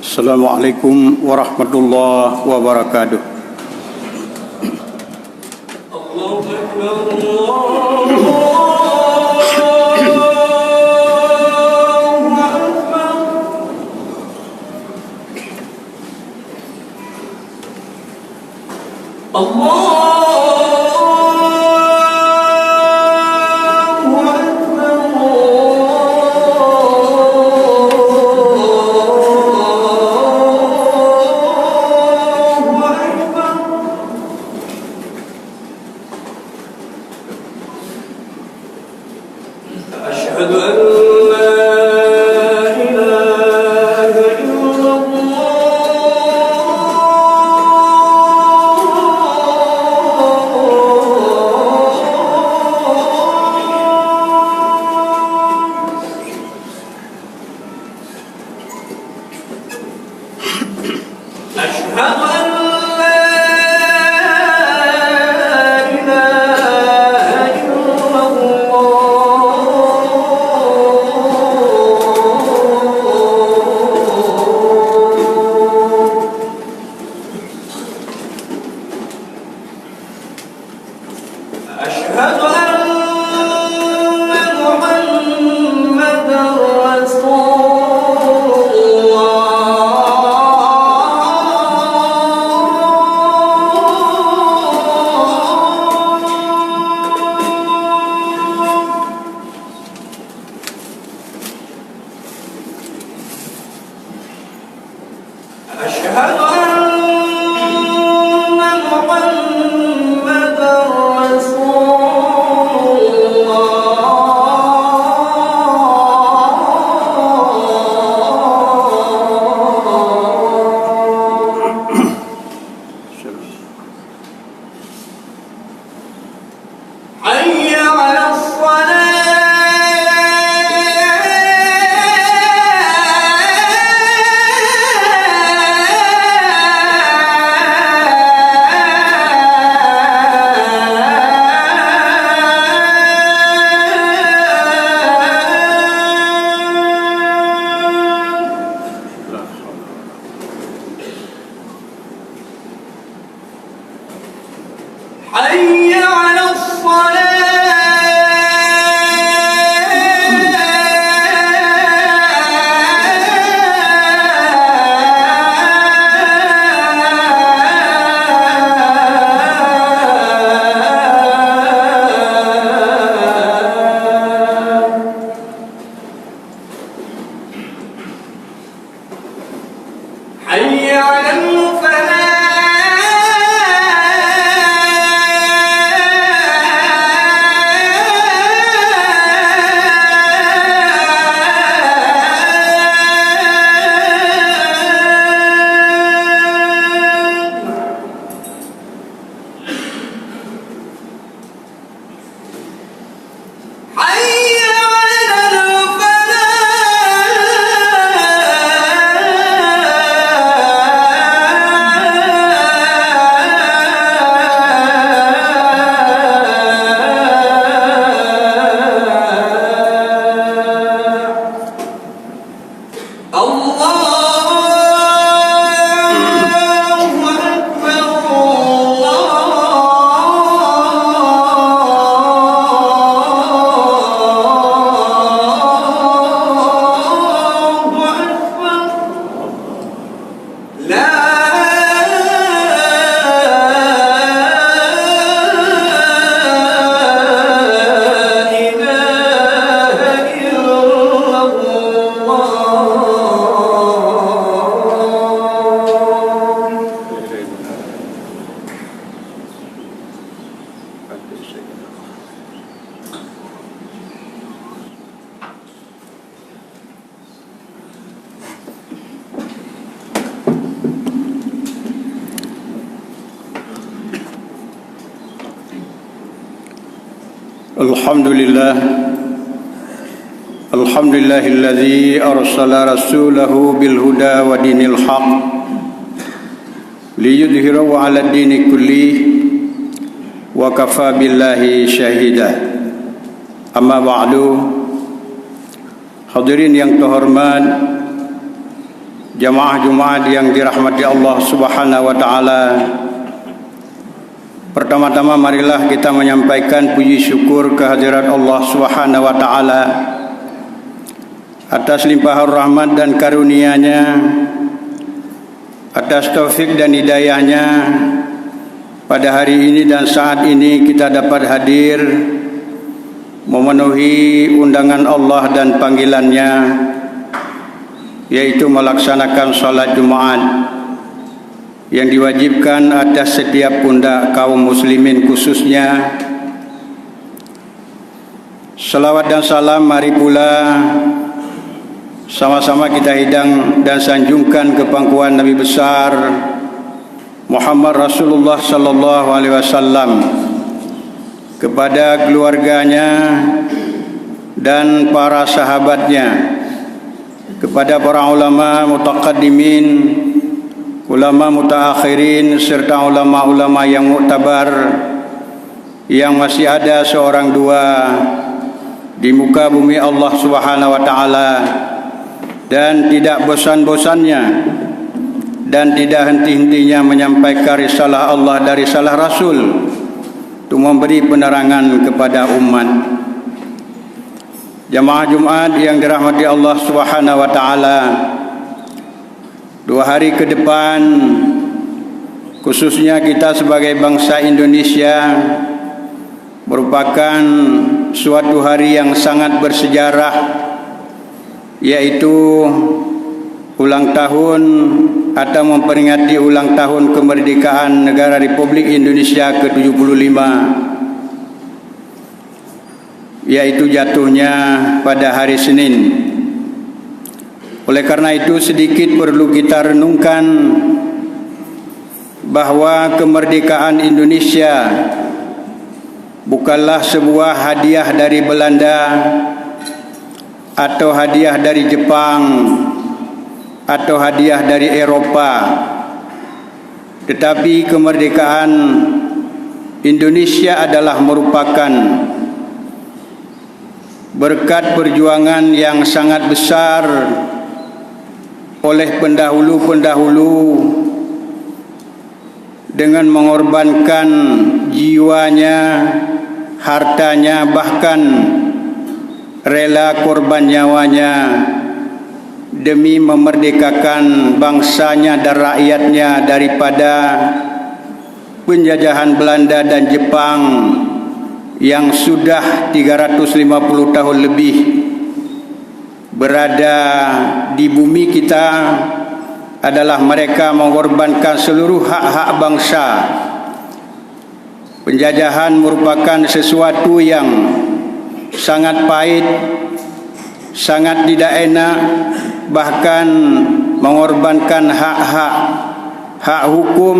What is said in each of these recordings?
Assalamualaikum warahmatullahi wabarakatuh. Allahu Akbar, Allahu Akbar. Allah Alhamdulillah, alhamdulillahilladzi arsala rasulahu bil huda wa dinil haq liyudhhirahu 'ala ad-dini kulli wa kafa billahi syahida. Amma ba'du. Hadirin yang terhormat, Jamaah Jumat yang dirahmati Allah Subhanahu wa taala. Pertama-tama marilah kita menyampaikan puji syukur kehadirat Allah Subhanahu wa taala atas limpahan rahmat dan karunia-Nya, atas taufik dan hidayah-Nya. Pada hari ini dan saat ini kita dapat hadir memenuhi undangan Allah dan panggilan-Nya, yaitu melaksanakan salat Jumat yang diwajibkan atas setiap pundak kaum muslimin khususnya. Salawat dan salam mari pula sama-sama kita hidang dan sanjungkan ke pangkuan Nabi besar Muhammad Rasulullah sallallahu alaihi wasallam, kepada keluarganya dan para sahabatnya, kepada para ulama mutaqaddimin, ulama mutaakhirin, serta ulama-ulama yang muktabar yang masih ada seorang dua di muka bumi Allah Subhanahu wa taala, dan tidak bosan-bosannya dan tidak henti-hentinya menyampaikan risalah Allah dari risalah Rasul untuk memberi penerangan kepada umat. Jamaah Jumat yang dirahmati Allah Subhanahu wa taala, 2 hari ke depan khususnya kita sebagai bangsa Indonesia merupakan suatu hari yang sangat bersejarah, yaitu ulang tahun atau memperingati ulang tahun kemerdekaan negara Republik Indonesia ke-75, yaitu jatuhnya pada hari Senin. Oleh karena itu sedikit perlu kita renungkan bahwa kemerdekaan Indonesia bukanlah sebuah hadiah dari Belanda atau hadiah dari Jepang atau hadiah dari Eropa, tetapi kemerdekaan Indonesia adalah merupakan berkat perjuangan yang sangat besar oleh pendahulu-pendahulu dengan mengorbankan jiwanya, hartanya, bahkan rela korban nyawanya demi memerdekakan bangsanya dan rakyatnya daripada penjajahan Belanda dan Jepang yang sudah 350 tahun lebih berada di bumi kita. Adalah mereka mengorbankan seluruh hak-hak bangsa. Penjajahan merupakan sesuatu yang sangat pahit, sangat tidak enak, bahkan mengorbankan hak hukum,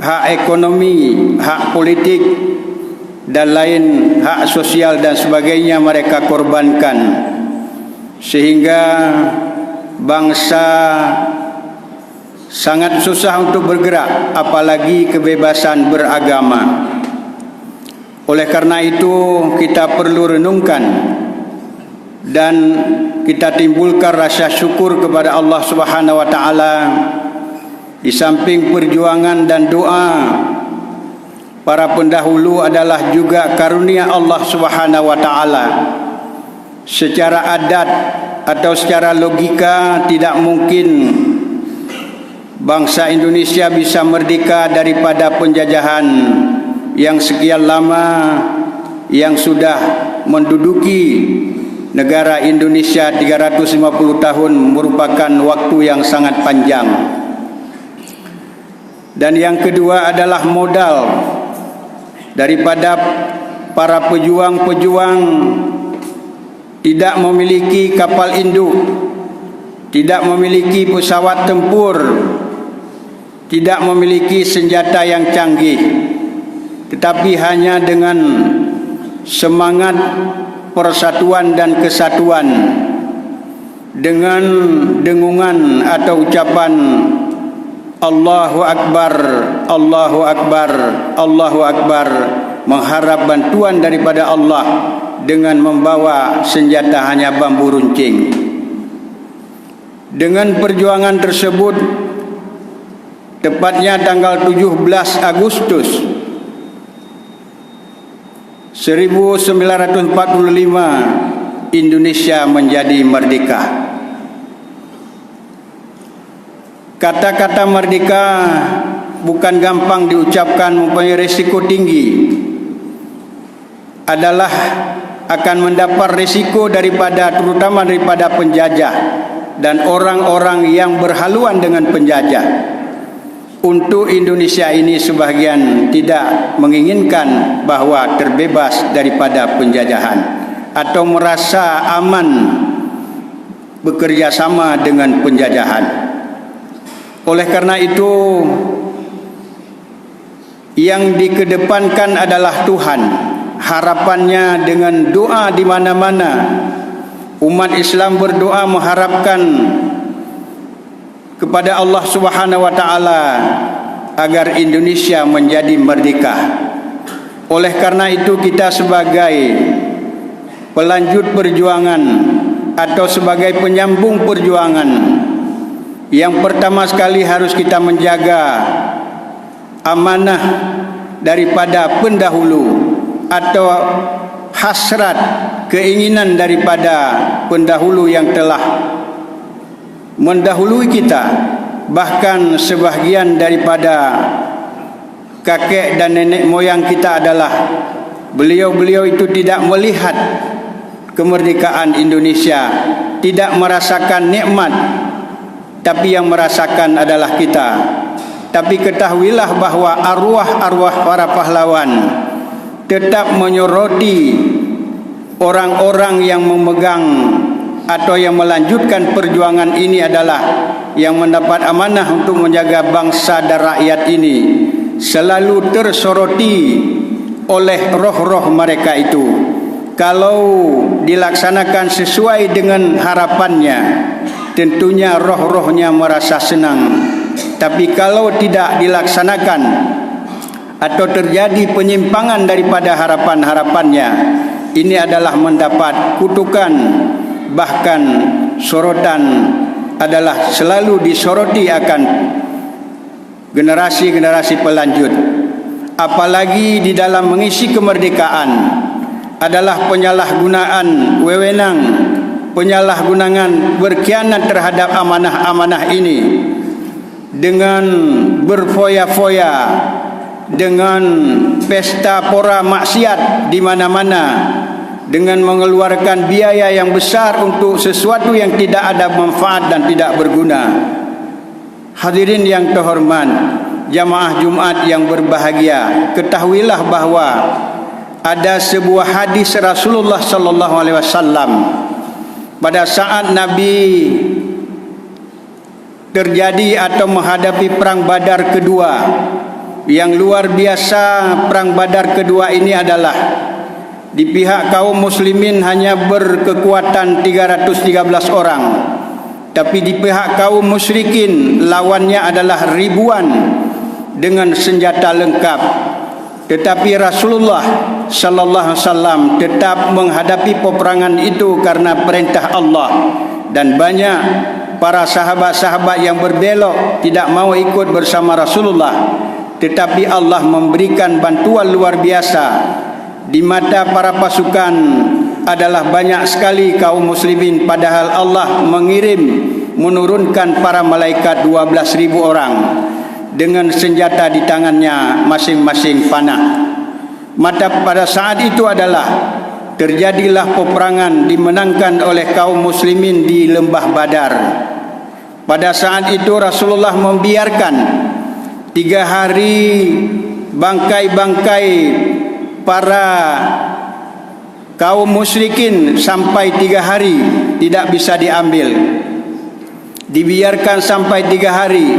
hak ekonomi, hak politik, dan lain hak sosial dan sebagainya mereka korbankan, sehingga bangsa sangat susah untuk bergerak, apalagi kebebasan beragama. Oleh karena itu kita perlu renungkan dan kita timbulkan rasa syukur kepada Allah Subhanahu wa taala. Di samping perjuangan dan doa para pendahulu adalah juga karunia Allah Subhanahu wa taala. Secara adat atau secara logika tidak mungkin bangsa Indonesia bisa merdeka daripada penjajahan yang sekian lama, yang sudah menduduki negara Indonesia 350 tahun, merupakan waktu yang sangat panjang. Dan yang kedua adalah modal daripada para pejuang-pejuang tidak memiliki kapal induk, tidak memiliki pesawat tempur, tidak memiliki senjata yang canggih, tetapi hanya dengan semangat persatuan dan kesatuan, dengan dengungan atau ucapan Allahu Akbar, Allahu Akbar, Allahu Akbar, mengharap bantuan daripada Allah dengan membawa senjata hanya bambu runcing. Dengan perjuangan tersebut, tepatnya tanggal 17 Agustus 1945, Indonesia menjadi merdeka. Kata-kata merdeka bukan gampang diucapkan, mempunyai risiko tinggi. Adalah akan mendapat risiko terutama daripada penjajah dan orang-orang yang berhaluan dengan penjajah. Untuk Indonesia ini sebahagian tidak menginginkan bahawa terbebas daripada penjajahan atau merasa aman bekerja sama dengan penjajahan. Oleh karena itu, yang dikedepankan adalah Tuhan. Harapannya dengan doa di mana-mana. Umat Islam berdoa mengharapkan kepada Allah Subhanahu wa taala agar Indonesia menjadi merdeka. Oleh karena itu, kita sebagai pelanjut perjuangan atau sebagai penyambung perjuangan, yang pertama sekali harus kita menjaga amanah daripada pendahulu atau hasrat keinginan daripada pendahulu yang telah mendahului kita. Bahkan sebahagian daripada kakek dan nenek moyang kita adalah beliau-beliau itu tidak melihat kemerdekaan Indonesia, tidak merasakan nikmat, tapi yang merasakan adalah kita. Tapi ketahuilah bahawa arwah-arwah para pahlawan tetap menyoroti orang-orang yang memegang atau yang melanjutkan perjuangan ini adalah yang mendapat amanah untuk menjaga bangsa dan rakyat ini, selalu tersoroti oleh roh-roh mereka itu. Kalau dilaksanakan sesuai dengan harapannya, tentunya roh-rohnya merasa senang. Tapi kalau tidak dilaksanakan atau terjadi penyimpangan daripada harapan-harapannya, ini adalah mendapat kutukan, bahkan sorotan adalah selalu disoroti akan generasi-generasi pelanjut. Apalagi di dalam mengisi kemerdekaan adalah penyalahgunaan wewenang, penyalahgunaan berkhianat terhadap amanah-amanah ini dengan berfoya-foya, dengan pesta pora maksiat di mana-mana, dengan mengeluarkan biaya yang besar untuk sesuatu yang tidak ada manfaat dan tidak berguna. Hadirin yang terhormat, jamaah Jumat yang berbahagia, ketahuilah bahawa ada sebuah hadis Rasulullah sallallahu alaihi wasallam pada saat Nabi terjadi atau menghadapi perang Badar kedua. Yang luar biasa, perang Badar kedua ini adalah di pihak kaum muslimin hanya berkekuatan 313 orang, tapi di pihak kaum musyrikin lawannya adalah ribuan dengan senjata lengkap. Tetapi Rasulullah sallallahu alaihi wasallam tetap menghadapi peperangan itu karena perintah Allah, dan banyak para sahabat-sahabat yang berbelok tidak mau ikut bersama Rasulullah. Tetapi Allah memberikan bantuan luar biasa. Di mata para pasukan adalah banyak sekali kaum muslimin, padahal Allah menurunkan para malaikat 12.000 orang dengan senjata di tangannya masing-masing panah. Maka pada saat itu terjadilah peperangan dimenangkan oleh kaum muslimin di lembah Badar. Pada saat itu Rasulullah membiarkan 3 hari bangkai-bangkai para kaum musyrikin sampai 3 hari tidak bisa diambil. Dibiarkan sampai 3 hari.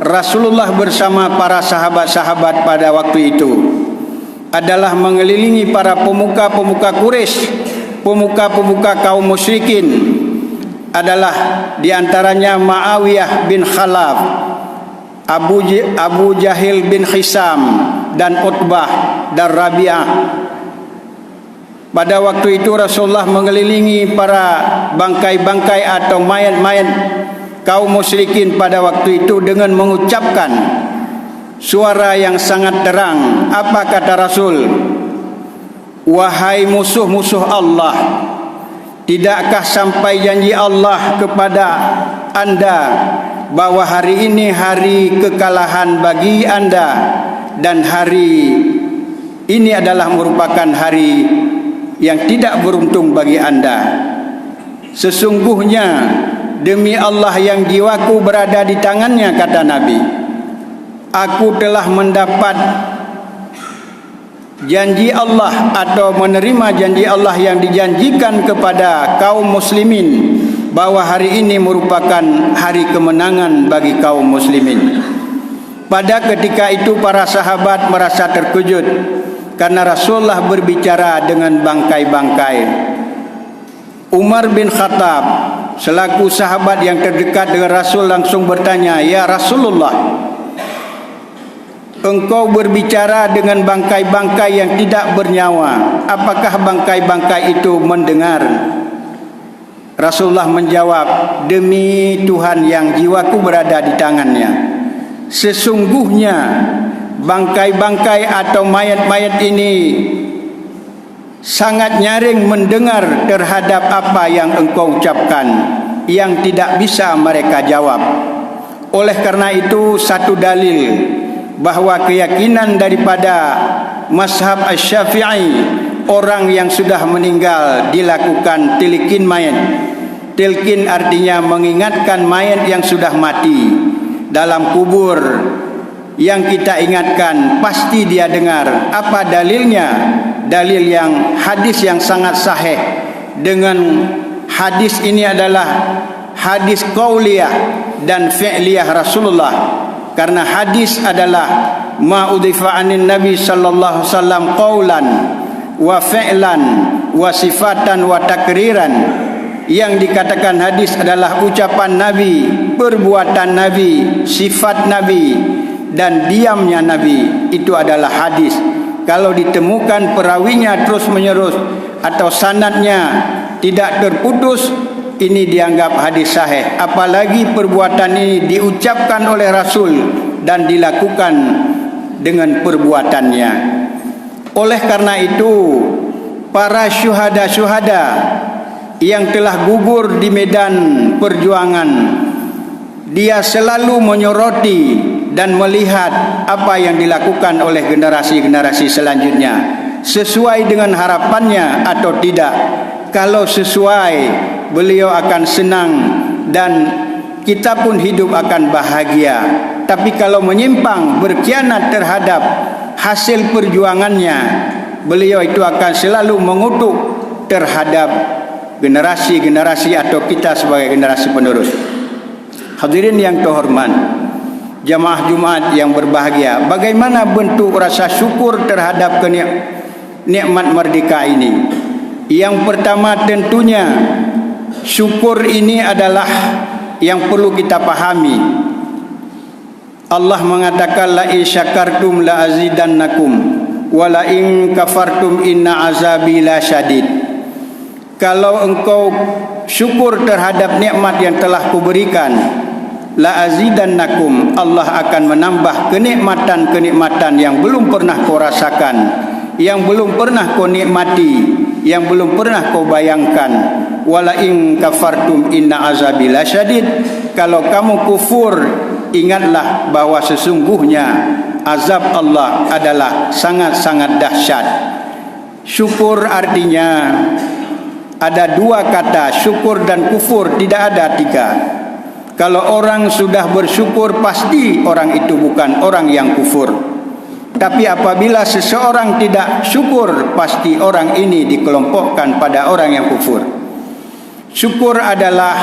Rasulullah bersama para sahabat-sahabat pada waktu itu adalah mengelilingi para pemuka-pemuka Quraisy, pemuka-pemuka kaum musyrikin, adalah diantaranya Ma'awiyah bin Khalaf, Abu Jahil bin Hisam, dan Utbah dan Rabi'ah. Pada waktu itu Rasulullah mengelilingi para bangkai-bangkai atau mayat-mayat kaum musyrikin pada waktu itu dengan mengucapkan suara yang sangat terang. Apa kata Rasul? Wahai musuh-musuh Allah, tidakkah sampai janji Allah kepada anda bahwa hari ini hari kekalahan bagi anda, dan hari ini adalah merupakan hari yang tidak beruntung bagi anda. Sesungguhnya demi Allah yang jiwaku berada di tangannya, kata Nabi, aku telah mendapat janji Allah atau menerima janji Allah yang dijanjikan kepada kaum muslimin bahwa hari ini merupakan hari kemenangan bagi kaum muslimin. Pada ketika itu para sahabat merasa terkejut karena Rasulullah berbicara dengan bangkai-bangkai. Umar bin Khattab selaku sahabat yang terdekat dengan Rasul langsung bertanya, "Ya Rasulullah, engkau berbicara dengan bangkai-bangkai yang tidak bernyawa. Apakah bangkai-bangkai itu mendengar?" Rasulullah menjawab, "Demi Tuhan yang jiwaku berada di tangannya, sesungguhnya bangkai-bangkai atau mayat-mayat ini sangat nyaring mendengar terhadap apa yang engkau ucapkan, yang tidak bisa mereka jawab. Oleh karena itu, satu dalil bahwa keyakinan daripada mazhab Asy-Syafi'i, orang yang sudah meninggal dilakukan tilkin mayat. Tilkin artinya mengingatkan mayat yang sudah mati dalam kubur. Yang kita ingatkan pasti dia dengar. Apa dalilnya? Dalil yang hadis yang sangat sahih. Dengan hadis ini adalah hadis qauliyah dan fi'liyah Rasulullah. Karena hadis adalah ma udhifa anin Nabi sallallahu alaihi wasallam qaulan wa fi'lan wa sifatan wa takriran. Yang dikatakan hadis adalah ucapan Nabi, perbuatan Nabi, sifat Nabi, dan diamnya Nabi. Itu adalah hadis. Kalau ditemukan perawinya terus menerus atau sanadnya tidak terputus, ini dianggap hadis sahih. Apalagi perbuatan ini diucapkan oleh Rasul dan dilakukan dengan perbuatannya. Oleh karena itu, para syuhada-syuhada yang telah gugur di medan perjuangan, dia selalu menyoroti dan melihat apa yang dilakukan oleh generasi-generasi selanjutnya, sesuai dengan harapannya atau tidak. Kalau sesuai, beliau akan senang dan kita pun hidup akan bahagia. Tapi kalau menyimpang, berkhianat terhadap hasil perjuangannya, beliau itu akan selalu mengutuk terhadap generasi-generasi atau kita sebagai generasi penerus. Hadirin yang terhormat, jamaah Jumat yang berbahagia, bagaimana bentuk rasa syukur terhadap nikmat merdeka ini? Yang pertama tentunya syukur ini adalah yang perlu kita pahami. Allah mengatakan la in syakartum la azidannakum wa la in kafartum inna azabi la syadid. Kalau engkau syukur terhadap nikmat yang telah kuberikan, la azidannakum, Allah akan menambah kenikmatan-kenikmatan yang belum pernah kau rasakan, yang belum pernah kau nikmati, yang belum pernah kau bayangkan. Wala in kafartum inna azabi lasyadid. Kalau kamu kufur, ingatlah bahwa sesungguhnya azab Allah adalah sangat-sangat dahsyat. Syukur artinya ada dua kata, syukur dan kufur, tidak ada tiga. Kalau orang sudah bersyukur, pasti orang itu bukan orang yang kufur. Tapi apabila seseorang tidak syukur, pasti orang ini dikelompokkan pada orang yang kufur. Syukur adalah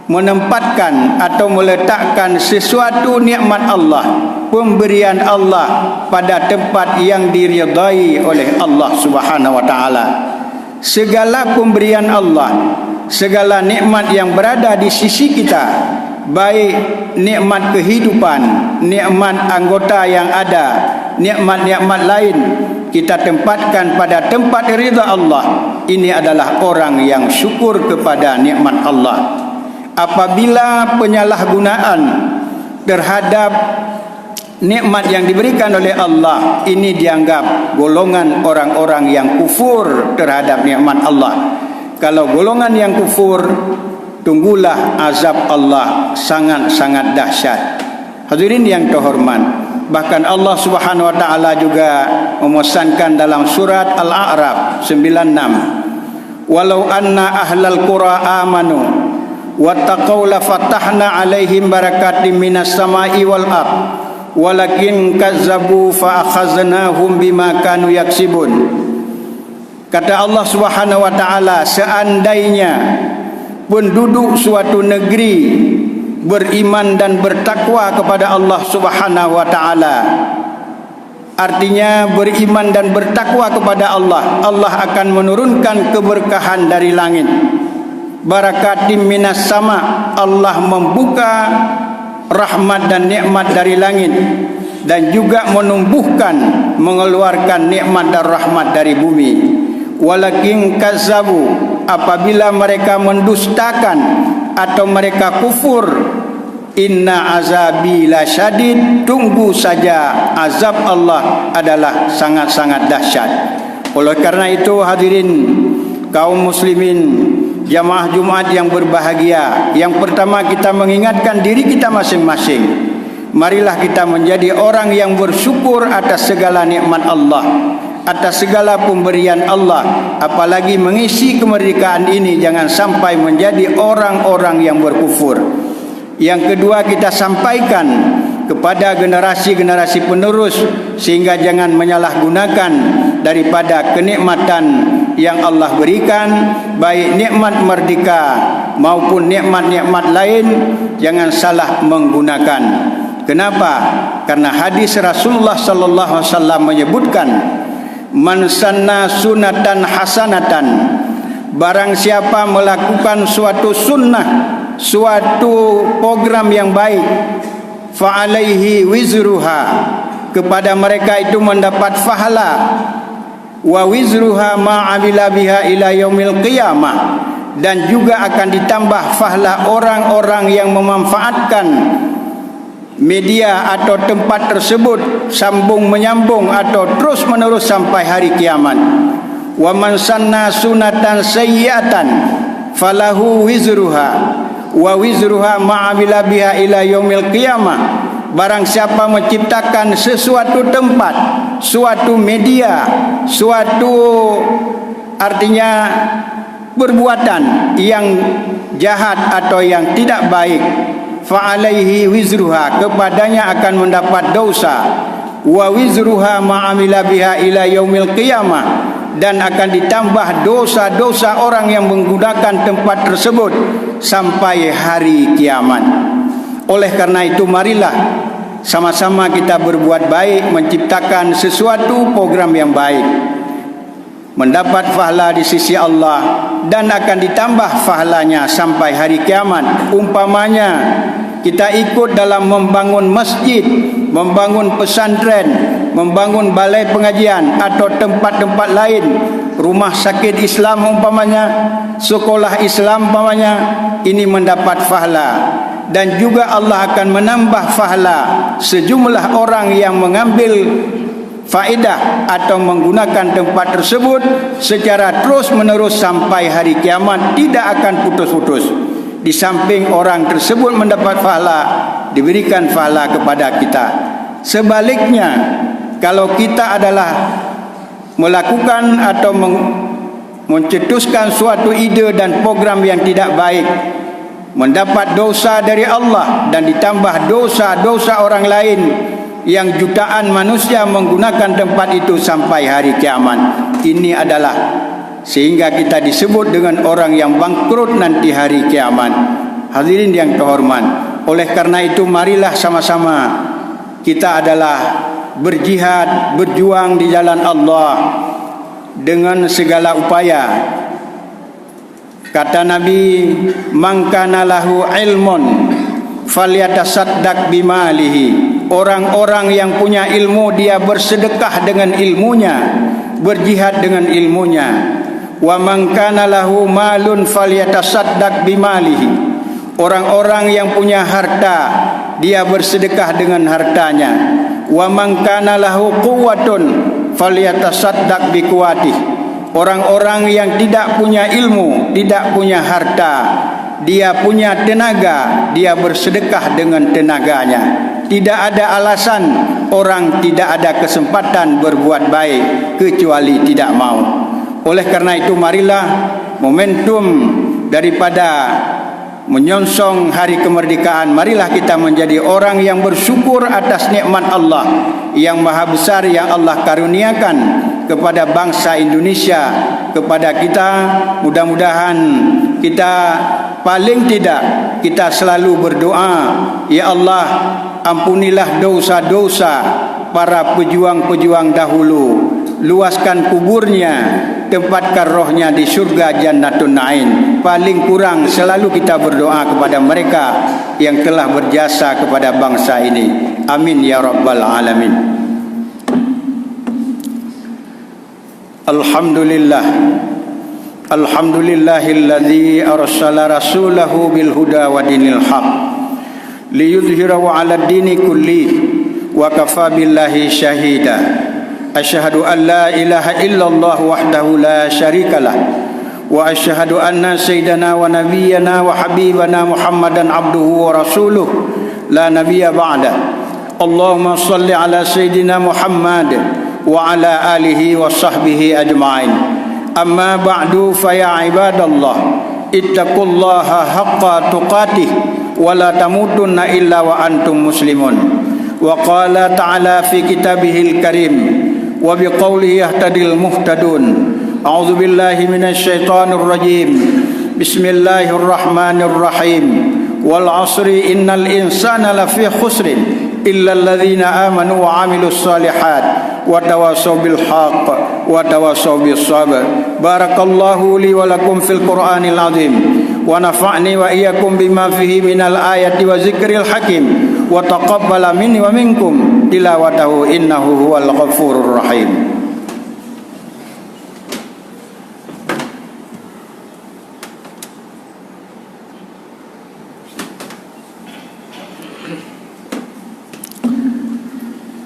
menempatkan atau meletakkan sesuatu nikmat Allah, pemberian Allah pada tempat yang diridai oleh Allah Subhanahu wa taala. Segala pemberian Allah, segala nikmat yang berada di sisi kita, baik nikmat kehidupan, nikmat anggota yang ada, nikmat-nikmat lain, kita tempatkan pada tempat ridha Allah. Ini adalah orang yang syukur kepada nikmat Allah. apabila penyalahgunaan terhadap nikmat yang diberikan oleh Allah ini dianggap golongan orang-orang yang kufur terhadap nikmat Allah. Kalau golongan yang kufur, tunggulah azab Allah sangat-sangat dahsyat. Hadirin yang terhormat, bahkan Allah Subhanahu wa taala juga memesankan dalam surat Al-A'raf 96, walau anna ahlal qura amanu wattaqau la fatahna alaihim barakatim minas sama'i wal ardh walakin kazzabu fa akhaznahum bima kanu yaksibun. Kata Allah Subhanahu wa taala, seandainya penduduk suatu negeri beriman dan bertakwa kepada Allah Subhanahu wa taala, artinya beriman dan bertakwa kepada Allah, Allah akan menurunkan keberkahan dari langit. Barakatim minas sama, Allah membuka rahmat dan nikmat dari langit, dan juga menumbuhkan, mengeluarkan nikmat dan rahmat dari bumi. Walakin kazzabu, apabila mereka mendustakan atau mereka kufur, inna azabi lasyadid, tunggu saja azab Allah adalah sangat-sangat dahsyat. Oleh karena itu hadirin kaum muslimin, jamaah Jumat yang berbahagia, yang pertama kita mengingatkan diri kita masing-masing. Marilah kita menjadi orang yang bersyukur atas segala nikmat Allah, atas segala pemberian Allah. Apalagi mengisi kemerdekaan ini, jangan sampai menjadi orang-orang yang berkufur. Yang kedua, kita sampaikan kepada generasi-generasi penerus, sehingga jangan menyalahgunakan daripada kenikmatan yang Allah berikan, baik nikmat merdeka maupun nikmat-nikmat lain, jangan salah menggunakan. Kenapa? Karena hadis Rasulullah sallallahu alaihi wasallam menyebutkan, man sanna sunatan hasanatan, barang siapa melakukan suatu sunnah, suatu program yang baik, fa alaihi wizruha, kepada mereka itu mendapat pahala, wa wizruha ma amila biha ila yaumil qiyamah, dan juga akan ditambah pahala orang-orang yang memanfaatkan media atau tempat tersebut sambung menyambung atau terus menerus sampai hari kiamat. Wa man sanna sunatan sayyi'atan falahu wizruha wa wizruha ma amila biha ila yaumil qiyamah, barang siapa menciptakan sesuatu tempat, suatu media, suatu artinya perbuatan yang jahat atau yang tidak baik, fa alaihi wizruha, kepadanya akan mendapat dosa, wa wizruha ma amila biha ila yaumil qiyamah, dan akan ditambah dosa-dosa orang yang menggunakan tempat tersebut sampai hari kiamat. Oleh karena itu, marilah sama-sama kita berbuat baik, menciptakan sesuatu program yang baik, mendapat pahala di sisi Allah, dan akan ditambah pahalanya sampai hari kiamat. Umpamanya kita ikut dalam membangun masjid, membangun pesantren, membangun balai pengajian atau tempat-tempat lain, rumah sakit Islam umpamanya, sekolah Islam umpamanya, ini mendapat pahala. Dan juga Allah akan menambah pahala sejumlah orang yang mengambil faedah atau menggunakan tempat tersebut secara terus menerus sampai hari kiamat, tidak akan putus-putus. Di samping orang tersebut mendapat pahala, diberikan pahala kepada kita. Sebaliknya, kalau kita adalah melakukan atau mencetuskan suatu ide dan program yang tidak baik, mendapat dosa dari Allah dan ditambah dosa-dosa orang lain, yang jutaan manusia menggunakan tempat itu sampai hari kiamat. Ini adalah sehingga kita disebut dengan orang yang bangkrut nanti hari kiamat. Hadirin yang terhormat, oleh karena itu marilah sama-sama kita adalah berjihad, berjuang di jalan Allah dengan segala upaya. Kata Nabi, man kana lahu ilmun falyatasaddaq bimalihi. Orang-orang yang punya ilmu, dia bersedekah dengan ilmunya, berjihad dengan ilmunya. Wa man kana lahu malun falyatasaddaq bimalihi. Orang-orang yang punya harta, dia bersedekah dengan hartanya. Wa man kana lahu quwwatun falyatasaddaq biquwwatih. Orang-orang yang tidak punya ilmu, tidak punya harta, dia punya tenaga, dia bersedekah dengan tenaganya. Tidak ada alasan orang tidak ada kesempatan berbuat baik kecuali tidak mau. Oleh karena itu, marilah momentum daripada menyongsong hari kemerdekaan, marilah kita menjadi orang yang bersyukur atas nikmat Allah yang maha besar yang Allah karuniakan kepada bangsa Indonesia, kepada kita. Mudah-mudahan kita paling tidak kita selalu berdoa, ya Allah, ampunilah dosa-dosa para pejuang-pejuang dahulu, luaskan kuburnya, tempatkan rohnya di surga Jannatun Na'im. Paling kurang selalu kita berdoa kepada mereka yang telah berjasa kepada bangsa ini. Amin ya rabbal alamin. Alhamdulillah, alhamdulillahilladzi arsala rasulahu bil huda wa dinil haq liyudhhirahu 'ala dini kulli wa kafa billahi syahida. Asyhadu an la ilaha illallah wahdahu la syarikalah wa asyhadu anna sayyidana wa nabiyyana wa habibana Muhammadan abduhu wa rasuluh la nabiyya ba'da. Allahumma salli ala sayyidina Muhammad wa ala alihi wa sahbihi ajma'in. Amma ba'du, fa ya ibadallah, ittaqullaha haqqa tuqatih wa la tamutunna illa wa antum muslimun. Wa qala ta'ala fi kitabihil karim wa biqaulihi yahtadil muhtadun. A'udzu billahi minasy syaithanir rajim. Bismillahirrahmanirrahim. Wal 'asri innal insana lafi khusrin illa alladzina amanu wa 'amilus shalihat wa tawassaw bil haqq wa tawassaw bis sabr. Barakallahu li wa lakum fil Qur'anil azim wa nafa'ni wa iyyakum bima fihi minal ayati wa zikril hakim wa taqabbala minni wa minkum tilawatahu innahu huwal ghafurur rahim.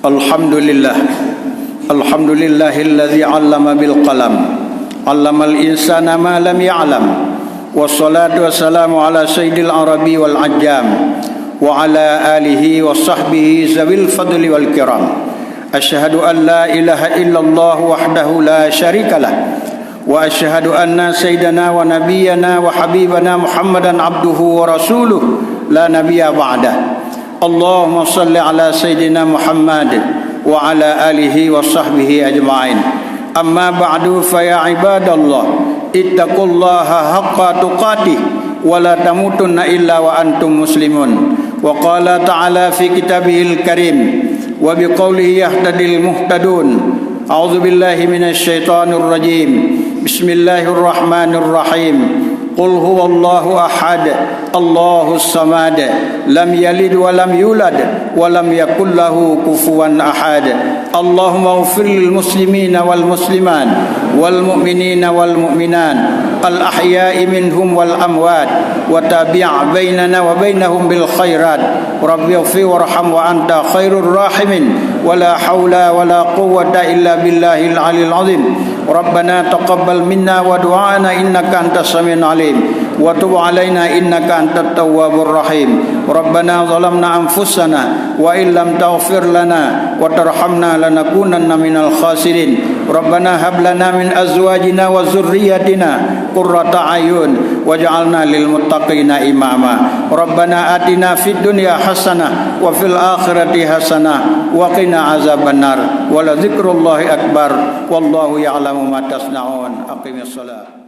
Alhamdulillah, alhamdulillahilladzi 'allama bil qalam, 'allamal insana ma lam ya'lam. Wassalatu wassalamu ala sayyidil arabi wal ajam wa ala alihi wa sahbihi zawil fadli wal kiram. Asyhadu an la ilaha illallah wahdahu la syarikalah wa asyhadu anna sayyidana wa nabiyyana wa habibana Muhammadan abduhu wa rasuluh la nabiyya ba'dah. Allahumma salli ala sayyidina Muhammad wa ala alihi wa sahbihi ajma'in. Amma ba'du, fa ya ibadallah, ittaqullaha haqqa tuqatih wa la tamutunna illa wa antum muslimun. Wa qala ta'ala fi kitabihil karim wa biqaulihi yahtadil muhtadun. A'udzu billahi minasy syaithanir rajim. Bismillahirrahmanirrahim. Qul huwallahu ahad, Allahus samad, lam yalid wa lam yulad wa lam yakul lahu kufuwan ahad. Allahumma ighfir lil muslimina wal muslimat wal mu'minina wal mu'minat al ahya'i minhum wal amwat wa tabi' bainana wa bainahum bil khairat. Rabbi ighfir warham wa anta khairur rahimin. Wa la haula wa la quwwata illa billahil aliyil azim. Rabbana taqabbal minna wa du'ana innaka antas samiul alim wa tub alaina innaka antat tawwabur rahim. Rabbana zalamna anfusana wa illam taghfir lana wa tarhamna lanakunanna minal khasirin. Rabbana hab lana min azwajina wa dzurriyyatina qurrata ayun waj'alna lil muttaqina imama. Rabbana atina fid dunya hasanah wa fil akhirati hasanah wa qina azabannar. Wa la dzikrullahi akbar wallahu ya'lamu ma tasna'un. Aqimis shalah.